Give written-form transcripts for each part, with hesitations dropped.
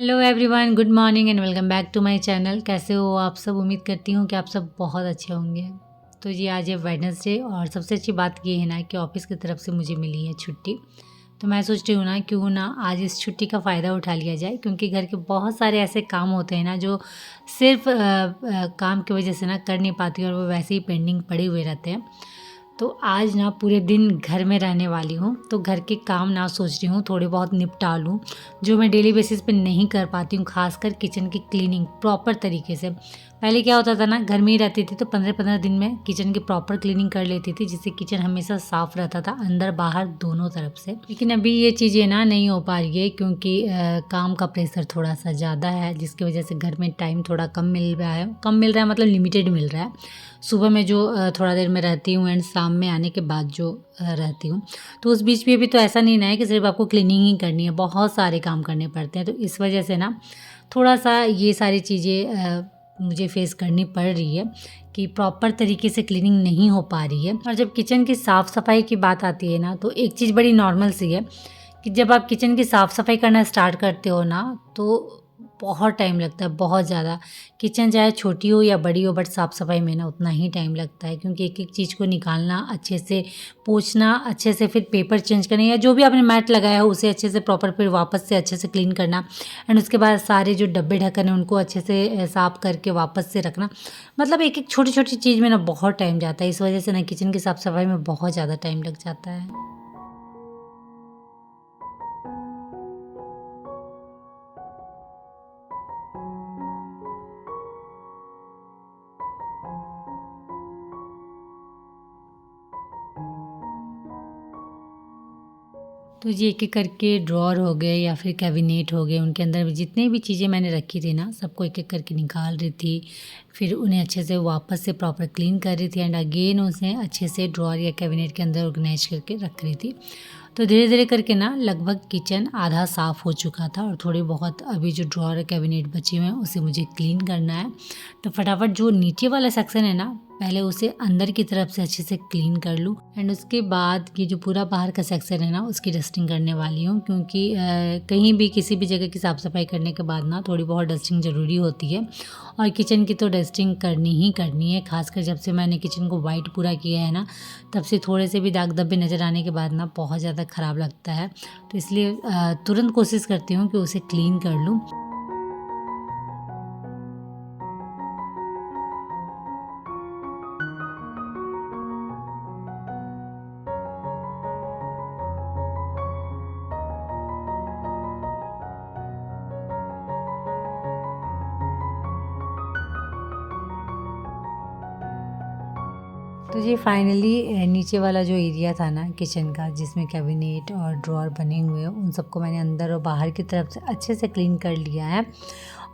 Hello everyone, good morning and welcome back to my channel. कैसे हो आप सब? उम्मीद करती हूँ कि आप सब बहुत अच्छे होंगे। तो जी आज है वेडनेसडे और सबसे अच्छी बात ये है ना कि ऑफिस की तरफ से मुझे मिली है छुट्टी। तो मैं सोच रही हूँ ना क्यों ना आज इस छुट्टी का फ़ायदा उठा लिया जाए, क्योंकि घर के बहुत सारे ऐसे काम होते हैं ना जो सिर्फ काम की वजह से ना कर नहीं पाती और वो वैसे ही पेंडिंग पड़े हुए रहते हैं। तो आज ना पूरे दिन घर में रहने वाली हूँ, तो घर के काम ना सोच रही हूँ थोड़े बहुत निपटा लूँ जो मैं डेली बेसिस पे नहीं कर पाती हूँ, खासकर किचन की क्लीनिंग प्रॉपर तरीके से। पहले क्या होता था ना, घर में ही रहती थी तो 15-15 दिन में किचन की प्रॉपर क्लीनिंग कर लेती थी, जिससे किचन हमेशा साफ़ रहता था अंदर बाहर दोनों तरफ से। लेकिन अभी ये चीज़ें ना नहीं हो पा रही है, क्योंकि काम का प्रेशर थोड़ा सा ज़्यादा है, जिसकी वजह से घर में टाइम थोड़ा कम मिल रहा है, मतलब लिमिटेड मिल रहा है। सुबह में जो थोड़ा देर में रहती हूँ एंड शाम में आने के बाद जो रहती हूँ, तो उस बीच में भी तो ऐसा नहीं ना है कि सिर्फ आपको क्लीनिंग ही करनी है, बहुत सारे काम करने पड़ते हैं। तो इस वजह से ना थोड़ा सा ये सारी चीज़ें मुझे फेस करनी पड़ रही है कि प्रॉपर तरीके से क्लीनिंग नहीं हो पा रही है। और जब किचन की साफ़ सफाई की बात आती है ना, तो एक चीज़ बड़ी नॉर्मल सी है कि जब आप किचन की साफ़ सफाई करना स्टार्ट करते हो ना, तो बहुत टाइम लगता है, बहुत ज़्यादा। किचन चाहे छोटी हो या बड़ी हो, बट साफ़ सफाई में ना उतना ही टाइम लगता है, क्योंकि एक एक चीज़ को निकालना, अच्छे से पोंछना, अच्छे से फिर पेपर चेंज करना, या जो भी आपने मैट लगाया हो उसे अच्छे से प्रॉपर फिर वापस से अच्छे से क्लीन करना, एंड उसके बाद सारे जो डब्बे ढक्कन हैं उनको अच्छे से साफ़ करके वापस से रखना। मतलब एक एक छोटी छोटी चीज़ में ना बहुत टाइम जाता है। इस वजह से ना किचन की साफ़ सफाई में बहुत ज़्यादा टाइम लग जाता है। तो ये एक-एक करके ड्रॉअर हो गए या फिर कैबिनेट हो गए, उनके अंदर भी जितनी भी चीज़ें मैंने रखी थी ना, सबको एक-एक करके निकाल रही थी। फिर उन्हें अच्छे से वापस से प्रॉपर क्लीन कर रही थी एंड अगेन उसे अच्छे से ड्रॉअर या कैबिनेट के अंदर ऑर्गेनाइज़ करके रख रही थी। तो धीरे-धीरे करके ना लगभग किचन आधा साफ़ हो चुका था और थोड़े बहुत अभी जो ड्रॉअर कैबिनेट बचे हुए हैं उसे मुझे क्लीन करना है। तो फटाफट जो नीचे वाला सेक्शन है ना, पहले उसे अंदर की तरफ से अच्छे से क्लीन कर लूँ एंड उसके बाद ये जो पूरा बाहर का सेक्शन है ना, उसकी डस्टिंग करने वाली हूँ, क्योंकि कहीं भी किसी भी जगह की साफ़ सफाई करने के बाद ना थोड़ी बहुत डस्टिंग ज़रूरी होती है। और किचन की तो डस्टिंग करनी ही करनी है, खासकर जब से मैंने किचन को वाइट पूरा किया है ना, तब से थोड़े से भी दाग धब्बे नज़र आने के बाद ना बहुत ज़्यादा ख़राब लगता है। तो इसलिए तुरंत कोशिश करती हूँ कि उसे क्लीन कर लूँ। तो ये फाइनली नीचे वाला जो एरिया था ना किचन का, जिसमें कैबिनेट और ड्रॉअर बने हुए हैं, उन सबको मैंने अंदर और बाहर की तरफ से अच्छे से क्लीन कर लिया है।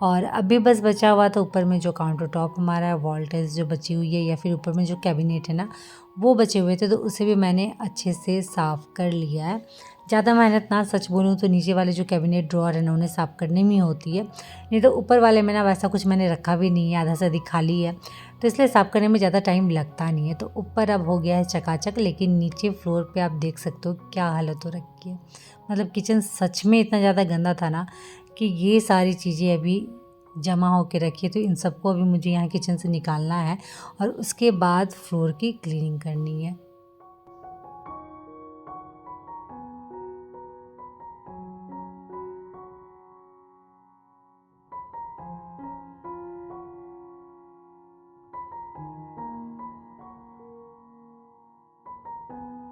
और अभी बस बचा हुआ था ऊपर में जो काउंटर टॉप हमारा है, वॉल टाइल्स जो बची हुई है, या फिर ऊपर में जो कैबिनेट है ना, वो बचे हुए थे, तो उसे भी मैंने अच्छे से साफ़ कर लिया है। ज़्यादा मेहनत ना, सच बोलूँ तो नीचे वाले जो कैबिनेट ड्रॉअर है ना, उन्हें साफ़ करने में ही होती है। नहीं तो ऊपर वाले में ना वैसा कुछ मैंने रखा भी नहीं है, आधा से अधिक खाली है, तो इसलिए साफ़ करने में ज़्यादा टाइम लगता नहीं है। तो ऊपर अब हो गया है चकाचक, लेकिन नीचे फ्लोर पे आप देख सकते हो क्या हालत हो रखी है। मतलब किचन सच में इतना ज़्यादा गंदा था ना कि ये सारी चीज़ें अभी जमा होके रखी है, तो इन सबको अभी मुझे यहाँ किचन से निकालना है और उसके बाद फ्लोर की क्लीनिंग करनी है।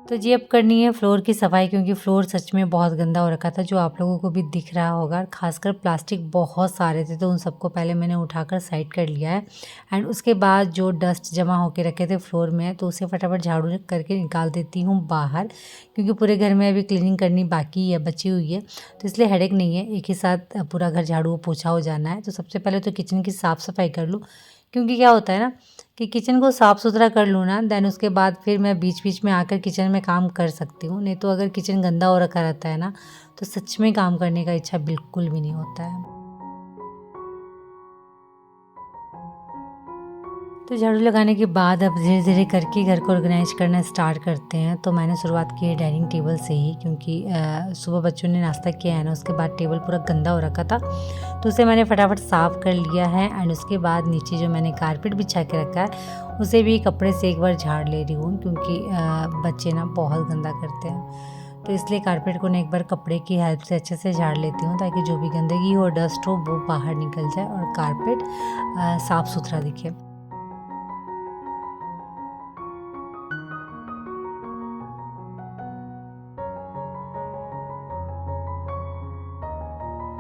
तो जी अब करनी है फ्लोर की सफाई, क्योंकि फ्लोर सच में बहुत गंदा हो रखा था, जो आप लोगों को भी दिख रहा होगा। खासकर प्लास्टिक बहुत सारे थे, तो उन सबको पहले मैंने उठाकर साइड कर लिया है एंड उसके बाद जो डस्ट जमा होके रखे थे फ्लोर में, तो उसे फटाफट झाड़ू करके निकाल देती हूँ बाहर, क्योंकि पूरे घर में अभी क्लीनिंग करनी बाकी है, बची हुई है, तो इसलिए हेडेक नहीं है, एक ही साथ पूरा घर झाड़ू पोछा हो जाना है। तो सबसे पहले तो किचन की साफ़ सफाई कर लूँ, क्योंकि क्या होता है ना कि किचन को साफ़ सुथरा कर लूँ ना, देन उसके बाद फिर मैं बीच-बीच में आकर किचन में काम कर सकती हूँ। नहीं तो अगर किचन गंदा हो रखा रहता है ना, तो सच में काम करने का इच्छा बिल्कुल भी नहीं होता है। तो झाड़ू लगाने के बाद अब धीरे धीरे करके घर को ऑर्गेनाइज करना स्टार्ट करते हैं। तो मैंने शुरुआत की है डाइनिंग टेबल से ही, क्योंकि सुबह बच्चों ने नाश्ता किया है ना, उसके बाद टेबल पूरा गंदा हो रखा था, तो उसे मैंने फटाफट साफ़ कर लिया है। एंड उसके बाद नीचे जो मैंने कारपेट बिछा के रखा है उसे भी कपड़े से एक बार झाड़ ले रही हूँ, क्योंकि बच्चे ना बहुत गंदा करते हैं। तो इसलिए कारपेट को ना एक बार कपड़े की हेल्प से अच्छे से झाड़ लेती हूँ, ताकि जो भी गंदगी हो, डस्ट हो, वो बाहर निकल जाए और कारपेट साफ़ सुथरा दिखे।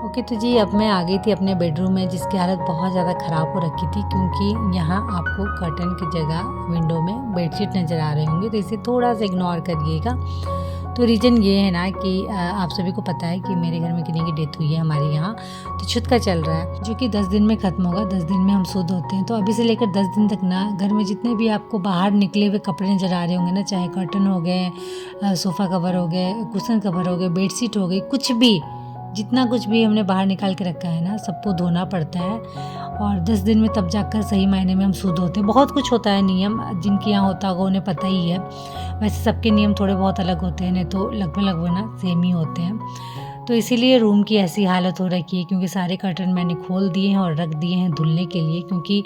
ओके, तो जी अब मैं आ गई थी अपने बेडरूम में, जिसकी हालत बहुत ज़्यादा ख़राब हो रखी थी, क्योंकि यहाँ आपको कर्टन की जगह विंडो में बेडशीट नज़र आ रहे होंगे, तो इसे थोड़ा सा इग्नोर करिएगा। तो रीज़न ये है ना कि आप सभी को पता है कि मेरे घर में किन्हीं की डेथ हुई है हमारे यहाँ, तो छुत का चल रहा है, जो कि 10 दिन में ख़त्म होगा। 10 दिन में हम शुद्ध होते हैं। तो अभी से लेकर 10 दिन तक ना घर में जितने भी आपको बाहर निकले हुए कपड़े नज़र आ रहे होंगे ना, चाहे कर्टन हो गए, सोफ़ा कवर हो गए, कुशन कवर हो गए, बेडशीट हो गई, कुछ भी, जितना कुछ भी हमने बाहर निकाल के रखा है ना, सबको धोना पड़ता है। और 10 दिन में तब जाकर सही मायने में हम शुद्ध होते हैं। बहुत कुछ होता है नियम, जिनके यहाँ होता होगा उन्हें पता ही है। वैसे सबके नियम थोड़े बहुत अलग होते हैं, नहीं तो लगभग लगभग ना सेम ही होते हैं। तो इसीलिए रूम की ऐसी हालत हो रखी है, क्योंकि सारे कर्टन मैंने खोल दिए हैं और रख दिए हैं धुलने के लिए, क्योंकि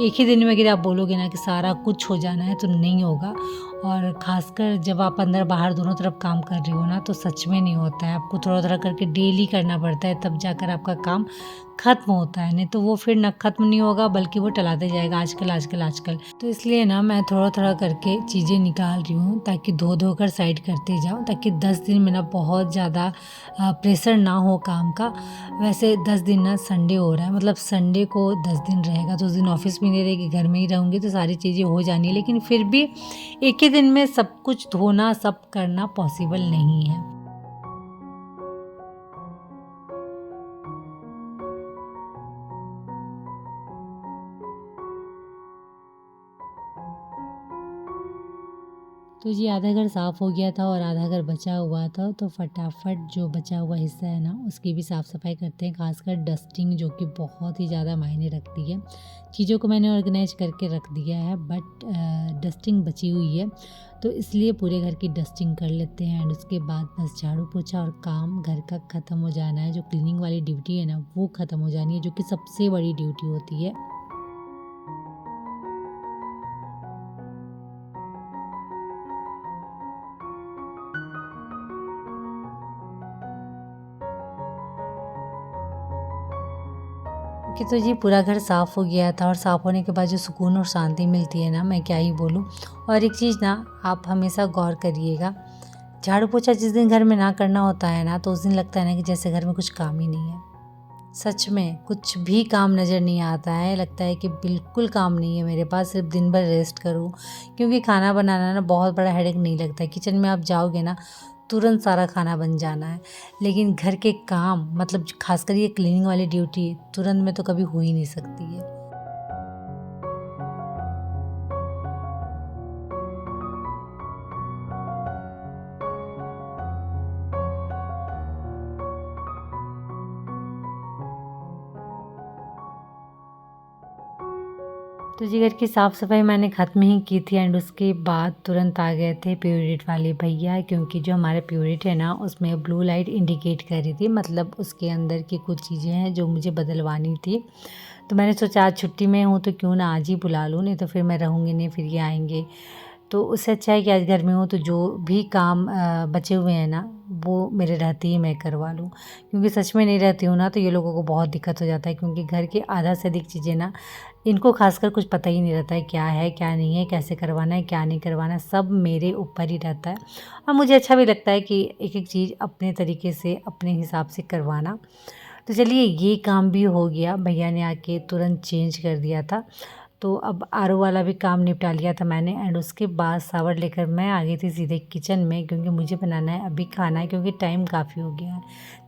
एक ही दिन में अगर आप बोलोगे ना कि सारा कुछ हो जाना है, तो नहीं होगा। और ख़ासकर जब आप अंदर बाहर दोनों तरफ काम कर रहे हो ना, तो सच में नहीं होता है। आपको थोड़ा-थोड़ा करके डेली करना पड़ता है, तब जाकर आपका काम ख़त्म होता है, नहीं तो वो फिर ना ख़त्म नहीं होगा, बल्कि वो टलाते जाएगा आजकल, आजकल, आजकल। तो इसलिए ना मैं थोड़ा-थोड़ा करके चीज़ें निकाल रही हूँ, ताकि धो-धो कर साइड करते जाऊँ, ताकि 10 दिन में ना बहुत ज़्यादा प्रेशर ना हो काम का। वैसे 10 दिन ना संडे हो रहा है, मतलब संडे को 10 दिन रहेगा, तो उस दिन ऑफ़िस भी नहीं रहेगी, घर में ही रहूँगी, तो सारी चीज़ें हो जानी है। लेकिन फिर भी एक ही दिन में सब कुछ धोना, सब करना पॉसिबल नहीं है। तो जी आधा घर साफ़ हो गया था और आधा घर बचा हुआ था, तो फटाफट जो बचा हुआ हिस्सा है ना, उसकी भी साफ़ सफाई करते हैं। खासकर डस्टिंग, जो कि बहुत ही ज़्यादा मायने रखती है। चीज़ों को मैंने ऑर्गेनाइज करके रख दिया है, बट डस्टिंग बची हुई है, तो इसलिए पूरे घर की डस्टिंग कर लेते हैं। एंड उसके बाद बस झाड़ू पोछा और काम घर का ख़त्म हो जाना है। जो क्लीनिंग वाली ड्यूटी है ना, वो ख़त्म हो जानी है, जो कि सबसे बड़ी ड्यूटी होती है। कि तो जी पूरा घर साफ़ हो गया था, और साफ़ होने के बाद जो सुकून और शांति मिलती है ना, मैं क्या ही बोलूँ। और एक चीज़ ना आप हमेशा गौर करिएगा, झाड़ू पोछा जिस दिन घर में ना करना होता है ना, तो उस दिन लगता है ना कि जैसे घर में कुछ काम ही नहीं है। सच में कुछ भी काम नज़र नहीं आता है, लगता है कि बिल्कुल काम नहीं है मेरे पास, सिर्फ दिन भर रेस्ट करूँ। क्योंकि खाना बनाना ना बहुत बड़ा हेडेक नहीं लगता है। किचन में आप जाओगे ना, तुरंत सारा खाना बन जाना है। लेकिन घर के काम, मतलब खासकर ये क्लीनिंग वाली ड्यूटी, तुरंत में तो कभी हो ही नहीं सकती है। तो जी घर की साफ़ सफाई मैंने ख़त्म ही की थी, एंड उसके बाद तुरंत आ गए थे प्योरिट वाले भैया, क्योंकि जो हमारा प्योरिट है ना, उसमें ब्लू लाइट इंडिकेट कर रही थी, मतलब उसके अंदर की कुछ चीज़ें हैं जो मुझे बदलवानी थी। तो मैंने सोचा आज छुट्टी में हूँ तो क्यों ना आज ही बुला लूँ, नहीं तो फिर मैं रहूँगी नहीं, फिर ये आएँगे। तो उससे अच्छा है कि आज घर में हूँ, तो जो भी काम बचे हुए हैं ना, वो मेरे रहते ही मैं करवा लूँ। क्योंकि सच में नहीं रहती हूँ ना, तो ये लोगों को बहुत दिक्कत हो जाता है, क्योंकि घर के आधा से अधिक चीज़ें ना, इनको खासकर कुछ पता ही नहीं रहता है क्या है, क्या नहीं है, कैसे करवाना है, क्या नहीं करवाना है, सब मेरे ऊपर ही रहता है। और मुझे अच्छा भी लगता है कि एक-एक चीज़ अपने तरीके से, अपने हिसाब से करवाना। तो चलिए ये काम भी हो गया, भैया ने आके तुरंत चेंज कर दिया था। तो अब आरओ वाला भी काम निपटा लिया था मैंने, एंड उसके बाद शावर लेकर मैं आ गई थी सीधे किचन में, क्योंकि मुझे बनाना है अभी खाना है, क्योंकि टाइम काफ़ी हो गया है।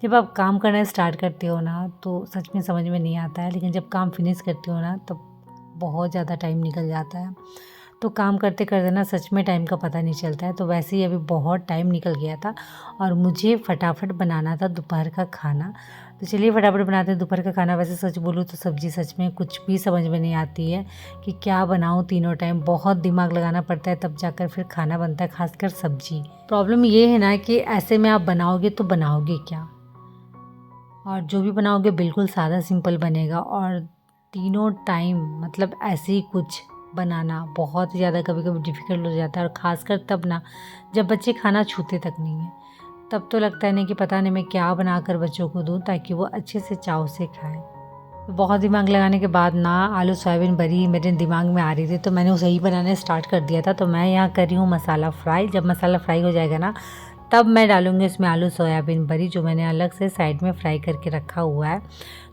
जब आप काम करना स्टार्ट करते हो ना, तो सच में समझ में नहीं आता है, लेकिन जब काम फिनिश करते हो ना, तब बहुत ज़्यादा टाइम निकल जाता है। तो काम करते करते ना सच में टाइम का पता नहीं चलता है। तो वैसे ही अभी बहुत टाइम निकल गया था, और मुझे फटाफट बनाना था दोपहर का खाना। तो चलिए फटाफट बनाते हैं दोपहर का खाना। वैसे सच बोलूँ तो सब्ज़ी सच में कुछ भी समझ में नहीं आती है कि क्या बनाऊँ तीनों टाइम। बहुत दिमाग लगाना पड़ता है तब जाकर फिर खाना बनता है, खासकर सब्ज़ी। प्रॉब्लम ये है ना कि ऐसे में आप बनाओगे तो बनाओगे क्या, और जो भी बनाओगे बिल्कुल सादा सिंपल बनेगा। और तीनों टाइम मतलब ऐसे ही कुछ बनाना बहुत ज़्यादा कभी कभी डिफ़िकल्ट हो जाता है, और ख़ासकर तब ना जब बच्चे खाना छूते तक नहीं है। तब तो लगता है नहीं कि पता नहीं मैं क्या बनाकर बच्चों को दूँ ताकि वो अच्छे से चाव से खाएं। तो बहुत दिमाग लगाने के बाद ना आलू सोयाबीन बड़ी मेरे दिमाग में आ रही थी, तो मैंने उसे ही बनाना स्टार्ट कर दिया था। तो मैं यहाँ कर रही हूँ मसाला फ्राई। जब मसाला फ्राई हो जाएगा ना तब मैं डालूँगी इसमें आलू सोयाबीन बड़ी, जो मैंने अलग से साइड में फ्राई करके रखा हुआ है।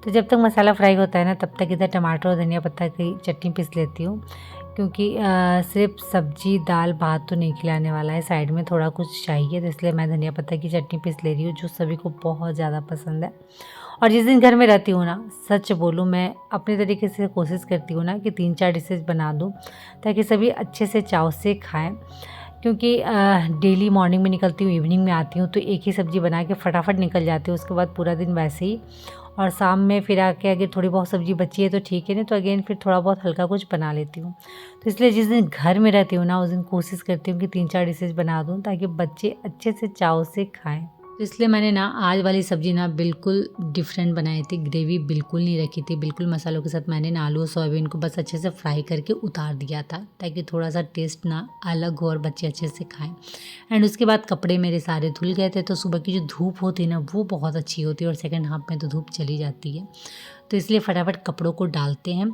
तो जब तक मसाला फ्राई होता है ना तब तक इधर टमाटर और धनिया पत्ता की चटनी पीस लेती हूँ, क्योंकि सिर्फ सब्जी दाल भात तो नहीं खिलाने वाला है, साइड में थोड़ा कुछ चाहिए। तो इसलिए मैं धनिया पत्ता की चटनी पीस ले रही हूँ, जो सभी को बहुत ज़्यादा पसंद है। और जिस दिन घर में रहती हूँ ना, सच बोलूँ मैं अपने तरीके से कोशिश करती हूँ ना कि 3-4 डिशेज़ बना दूँ ताकि सभी अच्छे से चाव से खाएँ। क्योंकि डेली मॉर्निंग में निकलती हूँ, इवनिंग में आती हूँ, तो एक ही सब्ज़ी बना के फटाफट निकल जाती हूँ। उसके बाद पूरा दिन वैसे ही, और शाम में फिर आके अगर थोड़ी बहुत सब्ज़ी बची है तो ठीक है, नहीं तो अगेन फिर थोड़ा बहुत हल्का कुछ बना लेती हूँ। तो इसलिए जिस दिन घर में रहती हूँ ना उस दिन कोशिश करती हूँ कि 3-4 डिशेज़ बना दूँ ताकि बच्चे अच्छे से चाव से खाएँ। तो इसलिए मैंने ना आज वाली सब्ज़ी ना बिल्कुल डिफरेंट बनाई थी। ग्रेवी बिल्कुल नहीं रखी थी, बिल्कुल मसालों के साथ मैंने ना आलू और सोयाबीन को बस अच्छे से फ्राई करके उतार दिया था ताकि थोड़ा सा टेस्ट ना अलग हो और बच्चे अच्छे से खाएं। एंड उसके बाद कपड़े मेरे सारे धुल गए थे, तो सुबह की जो धूप होती है ना वो बहुत अच्छी होती है, और सेकंड हाफ में तो धूप चली जाती है। तो इसलिए फटाफट कपड़ों को डालते हैं,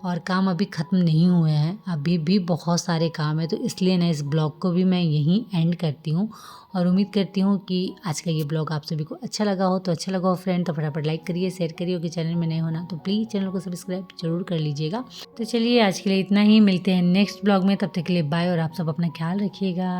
और काम अभी ख़त्म नहीं हुए हैं, अभी भी बहुत सारे काम है। तो इसलिए ना इस ब्लॉग को भी मैं यहीं एंड करती हूँ, और उम्मीद करती हूँ कि आज का ये ब्लॉग आप सभी को अच्छा लगा हो। तो अच्छा लगा हो फ्रेंड तो फटाफट लाइक करिए, शेयर करिए, कि चैनल में नए होना तो प्लीज़ चैनल को सब्सक्राइब जरूर कर लीजिएगा। तो चलिए आज के लिए इतना ही, मिलते हैं नेक्स्ट ब्लॉग में। तब तक के लिए बाय, और आप सब अपना ख्याल रखिएगा।